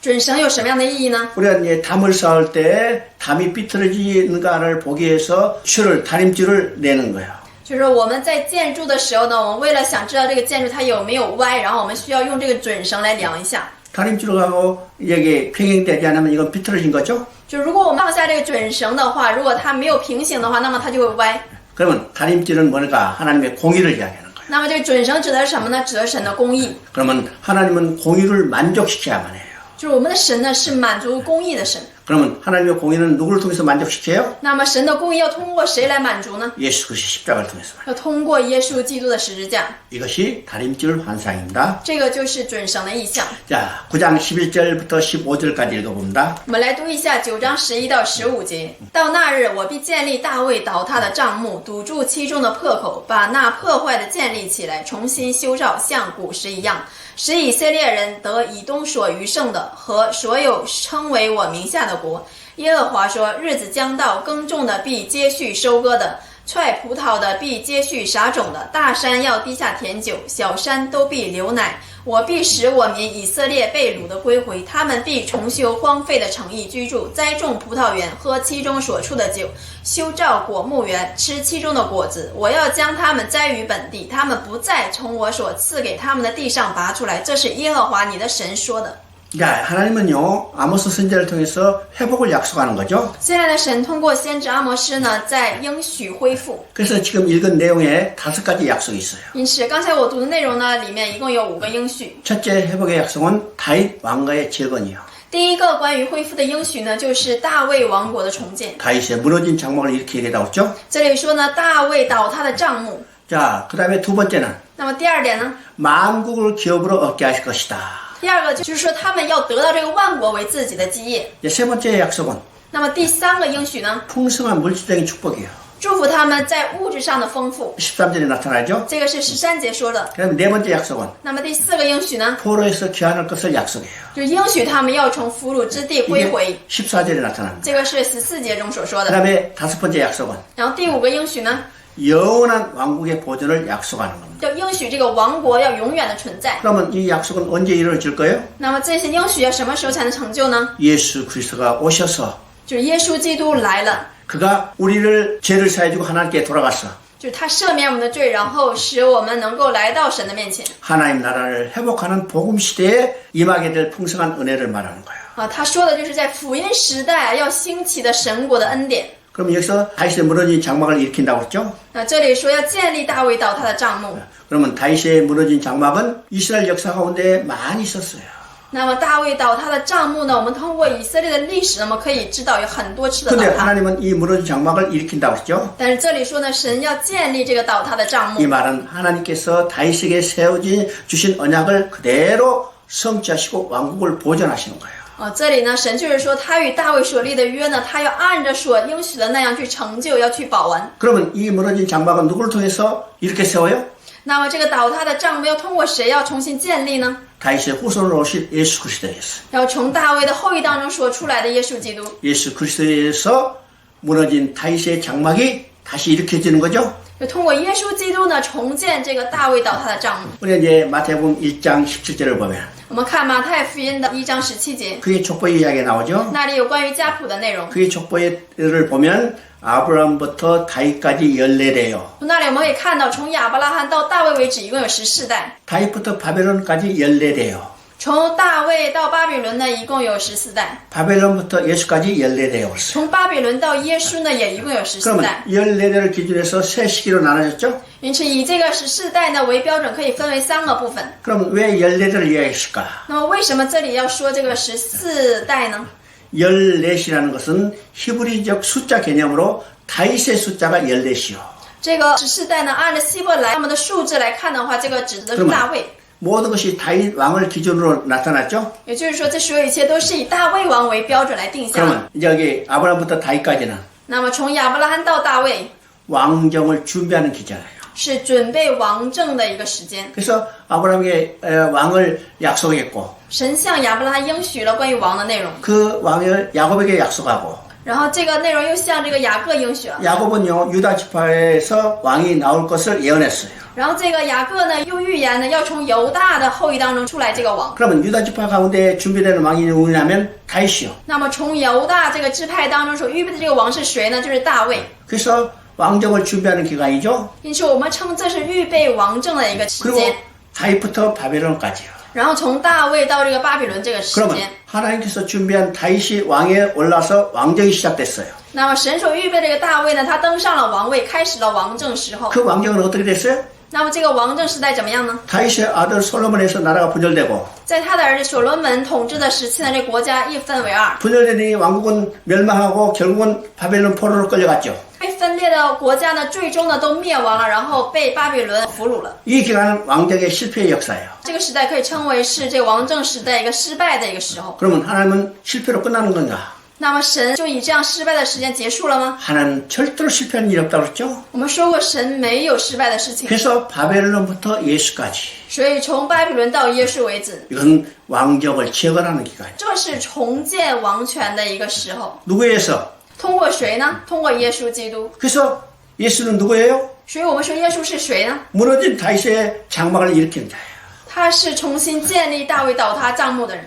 准绳有什么样的意义呢？ 우리가 이제 담을 쌓을 때 담이 삐뚤어지는가를 보기 위해서 줄을 다림줄을 내는 거예요. 就是说我们在建筑的时候呢，我们为了想知道这个建筑它有没有歪，然后我们需要用这个准绳来量一下。 다림줄을 가고 이게 평행되지 않으면 이건 비틀어진 거죠? 就如果我们放下这个准绳的话，如果它没有平行的话，那么它就会歪。 그러면 다림줄은 뭔가 하나님의 공의를 이야기하는 거예요. 那么这个准绳指的是什么呢？指的是神的公义。 그러면 하나님은 공의를 만족시켜야만 해요. 就是我们的神呢是满足公义的神。 그러면 하나님의 공의는 누구를 통해서 만족시켜요? 那么神的公义要通过谁来满足呢？ 예수 그리스도 십자가를 통해서. 要通过耶稣基督的十字架。 이것이 다림줄 환상입니다. 这个就是准绳的意象。 자, 9장 11절부터 15절까지 읽어봅니다. 我们来读一下9章11到15节。到那日，我必建立大卫倒塌的帐幕，堵住其中的破口，把那破坏的建立起来，重新修造，像古时一样，使以色列人得以东所余剩的和所有称为我名下的国。耶和华说：日子将到，耕种的必接续收割的，踹葡萄的必接续撒种的，大山要滴下甜酒，小山都必流奶。我必使我民以色列被掳的归回，他们必重修荒废的城邑居住，栽种葡萄园，喝其中所出的酒，修造果木园，吃其中的果子。我要将他们栽于本地，他们不再从我所赐给他们的地上拔出来。这是耶和华你的神说的。 자, 하나님은요, 아모스 선지자를 통해서 회복을 약속하는 거죠. 现在的神通过先知阿摩斯呢，在应许恢复。 그래서 지금 읽은 내용에 5가지 약속이 있어요. 因此，刚才我读的内容呢，里面一共有5个应许。 첫째 회복의 약속은 다윗 왕가의 재건이요. 第一个关于恢复的应许呢，就是大卫王国的重建。 다윗의 무너진 장막을 이렇게 얘기하고 있죠. 这里说呢，大卫倒塌的帐幕。 자, 그 다음에 두 번째는 那么第二点呢？ 만국을 기업으로 얻게 하실 것이다. 第二个就是说，他们要得到这个万国为自己的基业。 이제 세 번째 약속은 那么第三个应许呢， 풍성한 물질적인 축복이에요. 祝福他们在物质上的丰富。 13절에 나타나죠. 这个是13节说的。 그다음 네 번째 약속은 那么第四个应许呢， 포로에서 귀환할 것을 약속해요. 就应许他们要从俘虏之地归 이게 回。 14절에 나타납니다. 这个是14节中所说的。 그다음에 다섯 번째 약속은 然后第5个应许呢， 영원한 왕국의 보존을 약속하는 겁니다. 要应许这个王国要永远的存在。 그러면 이 약속은 언제 이루어질 거예요? 那么这些应许要什么时候才能成就呢？ 예수 그리스도가 오셔서 就是耶稣基督来了， 그가 우리를 죄를 사해주고 하나님께 돌아갔어. 就是他赦免我们的罪，然后使我们能够来到神的面前。 하나님 나라를 회복하는 복음 시대에 임하게 될 풍성한 은혜를 말하는 거예요. 啊，他说的就是在福音时代要兴起的神国的恩典。 그럼 여기서 다윗의 무너진 장막을 일으킨다고 했죠? 那这里说要建立大卫倒塌的帐幕， 그러면 다윗의 무너진 장막은 이스라엘 역사 가운데 많이 있었어요. 那么大卫倒塌的帐幕呢？我们通过以色列的历史，我们可以知道有很多次的 근데 倒塌。 하나님은 이 무너진 장막을 일으킨다고 했죠? 但是这里说呢，神要建立这个倒塌的帐 이 幕， 말은 하나님께서 다윗에게 세워진 주신 언약을 그대로 성취하시고 왕국을 보존하시는 거예요. 这里呢，神就是说他与大卫所立的约呢，他要按着所应许的那样去成就，要去保完。 그러면 이 무너진 장막은 누구를 통해서 이렇게 세워요? 那么这个倒塌的帐幕要通过谁要重新建立呢？ 다윗의 후손으로 오실 예수 그리스도였어요. 要从大卫的后裔当中所出来的耶稣基督。 예수 그리스도에서 무너진 다윗의 장막이 다시 일으켜지는 거죠. 就通过耶稣基督呢，重建这个大卫倒塌的帐幕。 우리 이제 마태복음 1장 17절을 보면 我们看马太福音的1章17节， 그게 족보의 이야기가 나오죠. 那里有关于家谱的内容。 그게 족보를 보면 아브라함부터 다윗까지 14대요. 那里我们可以看到，从亚伯拉罕到大卫为止，一共有14代； 다윗부터 바벨론까지 14대요. 从大卫到巴比伦呢，一共有14代； 바벨론부터 예수까지 14대요. 从巴比伦到耶稣呢，也一共有14 그러면 代。 14대를 기준해서 세 시기로 나눠졌죠? 因此，以这个14代呢为标准，可以分为3个部分。 그럼 왜 14대를 이야기했을까? 那么，为什么这里要说这个14代呢？ 14이라는 것은 히브리적 숫자 개념으로 다윗의 숫자가 14이요. 这个14代呢，按照希伯来他们的数字来看的话，这个指的是大卫。 모든 것이 다윗 왕을 기준으로 나타났죠? 也就是说，这所有一切都是以大卫王为标准来定下的。 그러면 이제 여기 아브라함부터 다윗까지는 那么，从亚伯拉罕到大卫， 왕정을 준비하는 기잖아요. 是准备王政的一个时间。 그래서 아브라함에게 왕을 약속했고 神向亚伯拉罕应许了关于王的内容， 그 왕을 야곱에게 약속하고 然后这个内容又向这个雅各应许了， 야곱은요 유다 지파에서 왕이 나올 것을 예언했어요. 然后这个雅各呢又预言呢要从犹大的后裔当中出来这个王。 그러면 유다 지파 가운데 준비되는 왕이 누구냐면 다윗이요. 那么从犹大这个支派当中所预备的这个王是谁呢？就是大卫。 그래서 왕정을 준비하는 기간이죠. 因此我们称这是预备王政的一个时 그리고 间。 다윗부터 바벨론까지요. 然后从大卫到这个巴比伦这个时 그러면 间， 하나님께서 준비한 다윗이 왕에 올라서 왕정이 시작됐어요. 那么神所预备这个大卫呢，他登上了王位，开始了王政时候。 그 왕정은 어떻게 됐어요? 那么这个王政时代怎么样呢？ 다윗의 아들 솔로몬에서 나라가 분열되고 在他的儿子所罗门统治的时期呢，这国家一分为二， 분열되니 왕국은 멸망하고 결국은 바벨론 포로로 끌려갔죠. 被分裂的国家呢，最终呢都灭亡了，然后被巴比伦俘虏了。 이 기간은 왕정의 실패의 역사예요. 这个时代可以称为是这个王政时代一个失败的一个时候。 그러면 하나님은 실패로 끝나는 건가? 那么神就以这样失败的时间结束了吗？ 하나님 절대로 실패하는 일이 없다고 그랬죠. 我们说过神没有失败的事情， 그래서 바벨론부터 예수까지 所以从巴比伦到耶稣为止， 이건 왕정을 재건하는 기간이에요. 这是重建王权的一个时候。 누구에 의해서? 通过谁呢？通过耶稣基督。 그래서 예수는 누구예요? 所以我们说耶稣是谁呢？ 무너진 다윗의 장막을 일으키는 자예요. 他是重新建立大卫倒塌帐幕的人。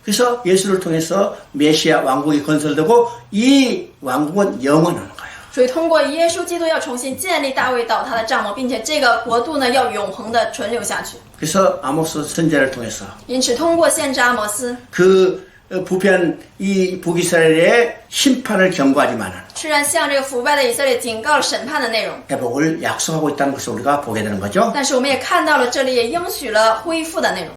그래서 예수를 통해서 메시아 왕국이 건설되고 이 왕국은 영원한 거예요. 所以通过耶稣基督要重新建立大卫倒塌的帐幕，并且这个国度呢要永恒的存留下去。 그래서 아모스 선지자를 통해서 因此，通过先知阿摩斯， 그 부패한 이 북이스라엘의 심판을 경고하지만은 虽然向这个腐败的以色列警告了审判的内容， 회복을 약속하고 있다는 것을 우리가 보게 되는 거죠. 但是我们也看到了这里也应许了恢复的内容。